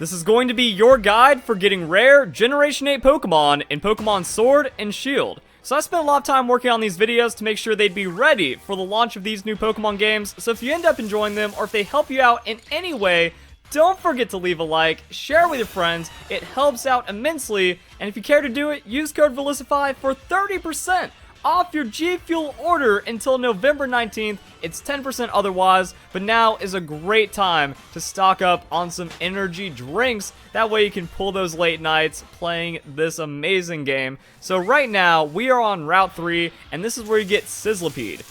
This is going to be your guide for getting rare Generation 8 Pokemon in Pokemon Sword and Shield. So I spent a lot of time working on these videos to make sure they'd be ready for the launch of these new Pokemon games, so if you end up enjoying them, or if they help you out in any way, don't forget to leave a like, share with your friends, it helps out immensely, and if you care to do it, use code VELOCIFY for 30% off your G Fuel order until November 19th. It's 10% otherwise, but now is a great time to stock up on some energy drinks. That way you can pull those late nights playing this amazing game. So right now, we are on Route 3, and this is where you get Sizzlipede.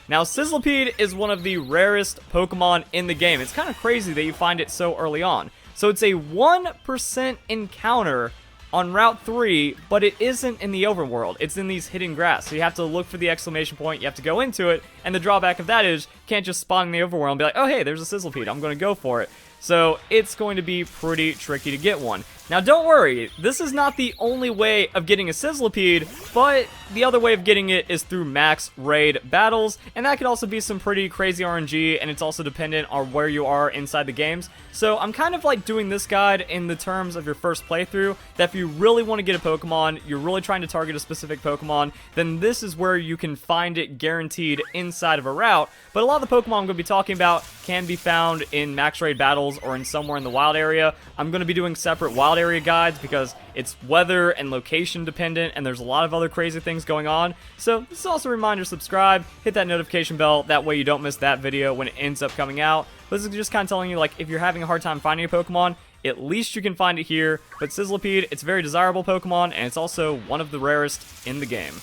Now, Sizzlipede is one of the rarest Pokemon in the game. It's kind of crazy that you find it so early on. So it's a 1% encounter on Route 3, but it isn't in the overworld. It's in these hidden grass. So you have to look for the exclamation point, you have to go into it, and the drawback of that is you can't just spawn in the overworld and be like, oh hey, there's a Sizzlipede, I'm going to go for it. So it's going to be pretty tricky to get one. Now don't worry, this is not the only way of getting a Sizzlipede, but the other way of getting it is through max raid battles, and that could also be some pretty crazy RNG, and it's also dependent on where you are inside the games. So I'm kind of like doing this guide in the terms of your first playthrough, that if you really want to get a Pokemon, you're really trying to target a specific Pokemon, then this is where you can find it guaranteed inside of a route. But a lot of the Pokemon I'm going to be talking about can be found in max raid battles or in somewhere in the wild area. I'm going to be doing separate wild area guides because it's weather and location dependent, and there's a lot of other crazy things going on. So this is also a reminder to subscribe, hit that notification bell, that way you don't miss that video when it ends up coming out. This is just kind of telling you, like, if you're having a hard time finding a Pokemon, at least you can find it here. But Sizzlipede, it's a very desirable Pokemon, and it's also one of the rarest in the game.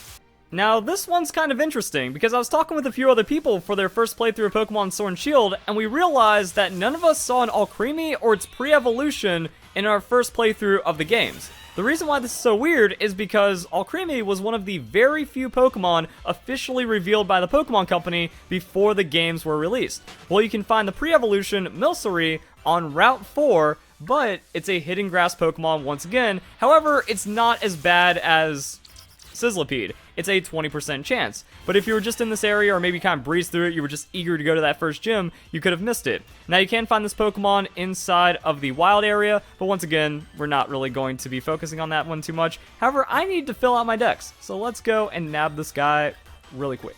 Now, this one's kind of interesting, because I was talking with a few other people for their first playthrough of Pokemon Sword and Shield, and we realized that none of us saw an Alcremie or its pre-evolution in our first playthrough of the games. The reason why this is so weird is because Alcremie was one of the very few Pokemon officially revealed by the Pokemon Company before the games were released. Well, you can find the pre-evolution Milcery on Route 4, but it's a hidden grass Pokemon once again. However, it's not as bad as Sizzlipede. It's a 20% chance. But if you were just in this area, or maybe kind of breezed through it, you were just eager to go to that first gym, you could have missed it. Now, you can find this Pokemon inside of the wild area, but once again, we're not really going to be focusing on that one too much. However, I need to fill out my decks, so let's go and nab this guy really quick.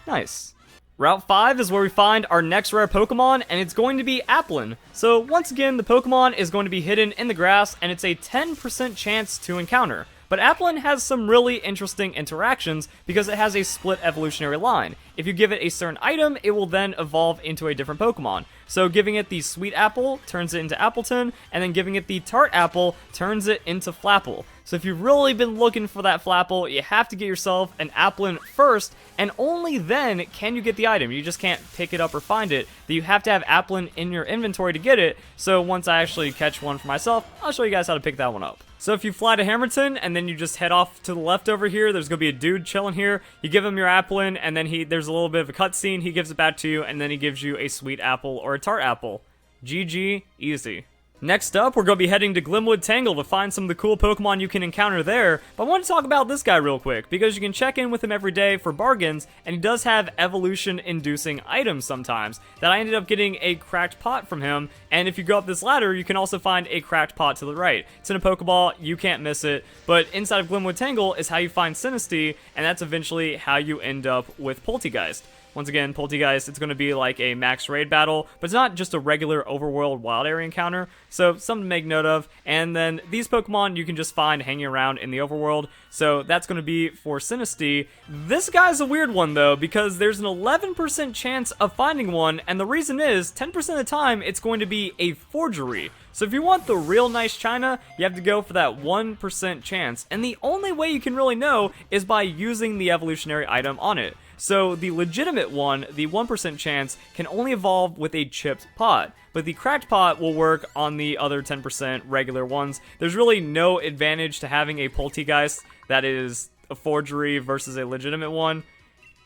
Nice. Route 5 is where we find our next rare Pokemon, and it's going to be Applin. So once again, the Pokemon is going to be hidden in the grass, and it's a 10% chance to encounter. But Applin has some really interesting interactions because it has a split evolutionary line. If you give it a certain item, it will then evolve into a different Pokemon. So giving it the Sweet Apple turns it into Appleton, and then giving it the Tart Apple turns it into Flapple. So if you've really been looking for that Flapple, you have to get yourself an Applin first, and only then can you get the item. You just can't pick it up or find it. You have to have Applin in your inventory to get it, so once I actually catch one for myself, I'll show you guys how to pick that one up. So if you fly to Hammerton, and then you just head off to the left over here, there's going to be a dude chilling here. You give him your Applin, and then there's a little bit of a cutscene, he gives it back to you, and then he gives you a Sweet Apple or a Tart Apple. GG, easy. Next up, we're going to be heading to Glenwood Tangle to find some of the cool Pokemon you can encounter there. But I want to talk about this guy real quick, because you can check in with him every day for bargains, and he does have evolution-inducing items sometimes, that I ended up getting a cracked pot from him, and if you go up this ladder, you can also find a cracked pot to the right. It's in a Pokeball, you can't miss it, but inside of Glenwood Tangle is how you find Sinsistea, and that's eventually how you end up with Polteageist. Once again, Polteageist, it's going to be like a max raid battle, but it's not just a regular overworld wild area encounter, so something to make note of. And then these Pokemon you can just find hanging around in the overworld, so that's going to be for Sinsistea. This guy's a weird one though, because there's an 11% chance of finding one, and the reason is, 10% of the time it's going to be a forgery. So if you want the real nice China, you have to go for that 1% chance, and the only way you can really know is by using the evolutionary item on it. So the legitimate one, the 1% chance, can only evolve with a chipped pot, but the cracked pot will work on the other 10% regular ones. There's really no advantage to having a Polteageist that is a forgery versus a legitimate one.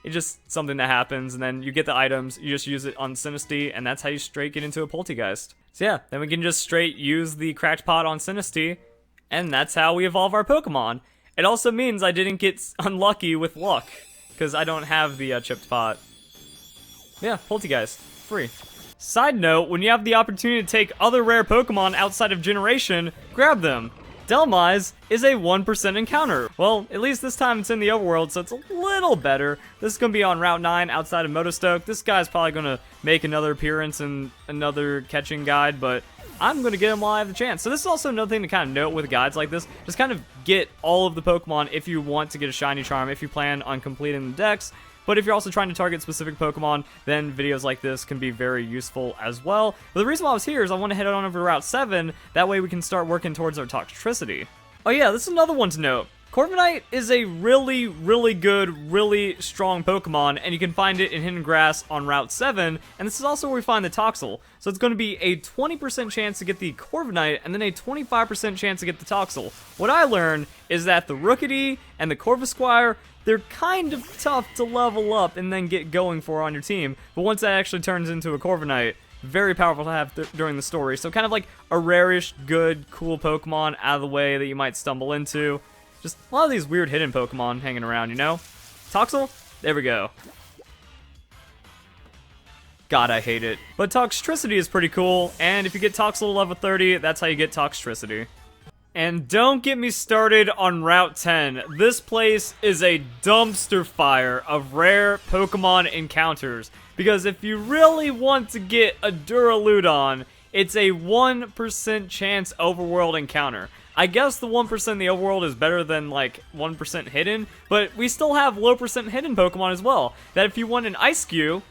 It's just something that happens, and then you get the items, you just use it on Sinsistea, and that's how you straight get into a Polteageist. So yeah, then we can just straight use the cracked pot on Sinsistea, and that's how we evolve our Pokemon. It also means I didn't get unlucky with luck, because I don't have the chipped pot. Yeah, Polteageist, free. Side note, when you have the opportunity to take other rare Pokemon outside of Generation, grab them. Delmas is a 1% encounter. Well, at least this time it's in the overworld, so it's a little better. This is going to be on Route 9 outside of Motostoke. This guy's probably going to make another appearance in another catching guide, but I'm going to get him while I have the chance. So this is also another thing to kind of note with guides like this. Just kind of get all of the Pokemon if you want to get a Shiny Charm, if you plan on completing the dex. But if you're also trying to target specific Pokemon, then videos like this can be very useful as well. But the reason why I was here is I want to head on over to Route 7. That way we can start working towards our Toxtricity. Oh yeah, this is another one to note. Korbinite is a really, really good, really strong Pokemon, and you can find it in Hidden Grass on Route 7, and this is also where we find the Toxel. So it's going to be a 20% chance to get the Korbinite, and then a 25% chance to get the Toxel. What I learned is that the Rookidee and the Corvisquire, they're kind of tough to level up and then get going for on your team, but once that actually turns into a Korbinite, very powerful to have during the story. So kind of like a rarish, good, cool Pokemon out of the way that you might stumble into. Just a lot of these weird hidden Pokemon hanging around, you know? Toxel? There we go. God, I hate it. But Toxtricity is pretty cool, and if you get Toxel level 30, that's how you get Toxtricity. And don't get me started on Route 10. This place is a dumpster fire of rare Pokemon encounters. Because if you really want to get a Duraludon, it's a 1% chance overworld encounter. I guess the 1% in the overworld is better than like 1% hidden, but we still have low percent hidden Pokemon as well. That if you want an Eiscue,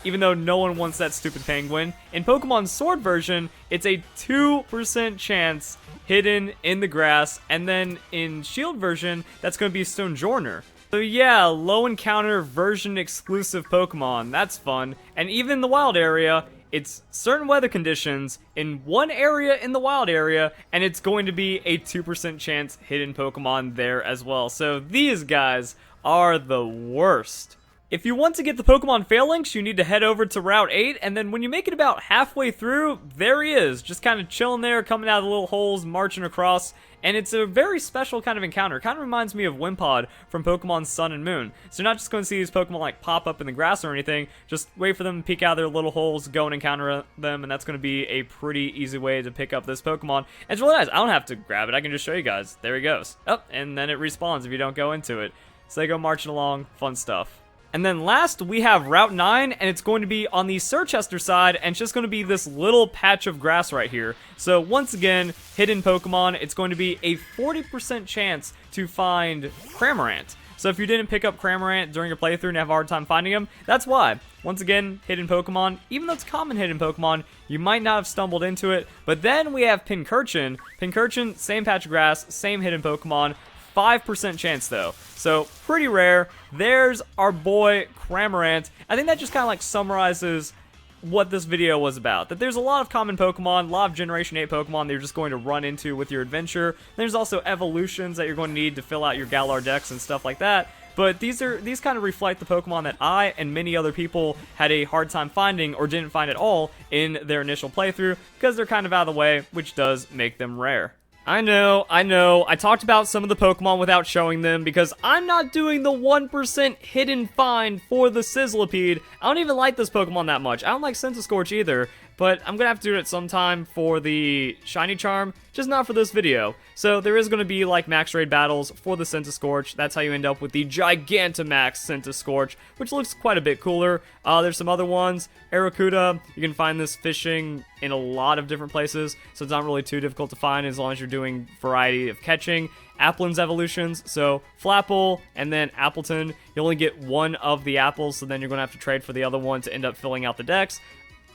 even though no one wants that stupid penguin, in Pokemon Sword version, it's a 2% chance hidden in the grass, and then in Shield version, that's going to be Stonjourner. So yeah, low encounter version exclusive Pokemon, that's fun. And even in the wild area, it's certain weather conditions in one area in the wild area, and it's going to be a 2% chance hidden Pokemon there as well. So these guys are the worst. If you want to get the Pokemon Falinks, you need to head over to Route 8, and then when you make it about halfway through, there he is, just kind of chilling there, coming out of the little holes, marching across, and it's a very special kind of encounter. Kind of reminds me of Wimpod from Pokemon Sun and Moon. So you're not just going to see these Pokemon like pop up in the grass or anything, just wait for them to peek out of their little holes, go and encounter them, and that's going to be a pretty easy way to pick up this Pokemon. And it's really nice. I don't have to grab it, I can just show you guys. There he goes. Oh, and then it respawns if you don't go into it. So they go marching along, fun stuff. And then last, we have Route 9, and it's going to be on the Sirchester side, and it's just going to be this little patch of grass right here. So once again, hidden Pokemon, it's going to be a 40% chance to find Cramorant. So if you didn't pick up Cramorant during your playthrough and have a hard time finding him, that's why. Once again, hidden Pokemon, even though it's common hidden Pokemon, you might not have stumbled into it. But then we have Pincurchin. Pincurchin, same patch of grass, same hidden Pokemon. 5% chance though, so pretty rare. There's our boy Cramorant. I think that just kind of like summarizes what this video was about. That there's a lot of common Pokemon, a lot of Generation 8 Pokemon that you're just going to run into with your adventure. There's also evolutions that you're going to need to fill out your Galar Dex and stuff like that. But these kind of reflect the Pokemon that I and many other people had a hard time finding or didn't find at all in their initial playthrough because they're kind of out of the way, which does make them rare. I know, I talked about some of the Pokemon without showing them because I'm not doing the 1% hidden find for the Sizzlipede. I don't even like this Pokemon that much. I don't like Centiscorch either, but I'm gonna have to do it sometime for the Shiny Charm, just not for this video. So there is gonna be like max raid battles for the Centiscorch. That's how you end up with the Gigantamax Centiscorch, which looks quite a bit cooler. There's some other ones. Arrokuda, you can find this fishing in a lot of different places, so it's not really too difficult to find as long as you're doing variety of catching. Applin's evolutions, so Flapple and then Appleton. You only get one of the apples, so then you're gonna have to trade for the other one to end up filling out the dex.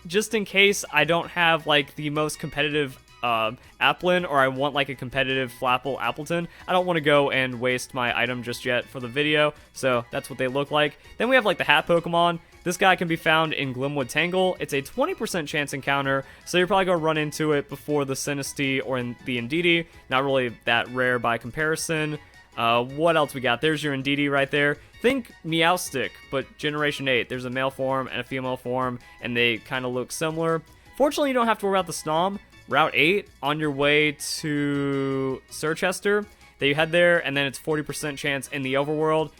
Just in case I don't have like the most competitive Applin, or I want like a competitive Flapple Appleton, I don't want to go and waste my item just yet for the video, so that's what they look like. Then we have like the hat Pokemon. This guy can be found in Glenwood Tangle. It's a 20% chance encounter, so you're probably going to run into it before the Sinsistea or in the Indeedee. Not really that rare by comparison. What else we got? There's your Indeedee right there. Think Meowstic, but Generation 8. There's a male form and a female form, and they kind of look similar. Fortunately, you don't have to worry about the Snom. Route 8, on your way to Sirchester, that you head there, and then it's 40% chance in the overworld.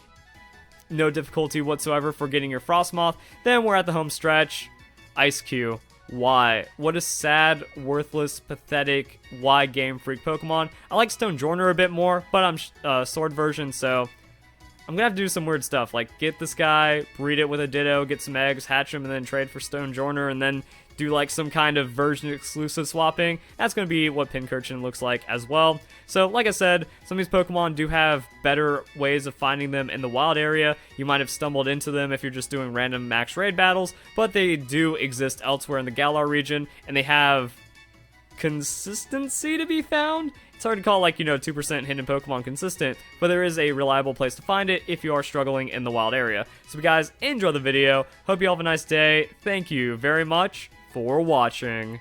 No difficulty whatsoever for getting your Frostmoth. Then we're at the home stretch. Eiscue. Why? What a sad, worthless, pathetic, why Game Freak Pokemon. I like Stonjourner a bit more, but I'm Sword version, so I'm gonna have to do some weird stuff, like get this guy, breed it with a Ditto, get some eggs, hatch him, and then trade for Stonjourner, and then do like some kind of version exclusive swapping. That's going to be what Pincurchin looks like as well. So like I said, some of these Pokemon do have better ways of finding them in the wild area. You might have stumbled into them if you're just doing random max raid battles, but they do exist elsewhere in the Galar region, and they have consistency to be found. It's hard to call, like, 2% hidden Pokemon consistent, but there is a reliable place to find it if you are struggling in the wild area. So guys, enjoy the video. Hope you all have a nice day. Thank you very much for watching.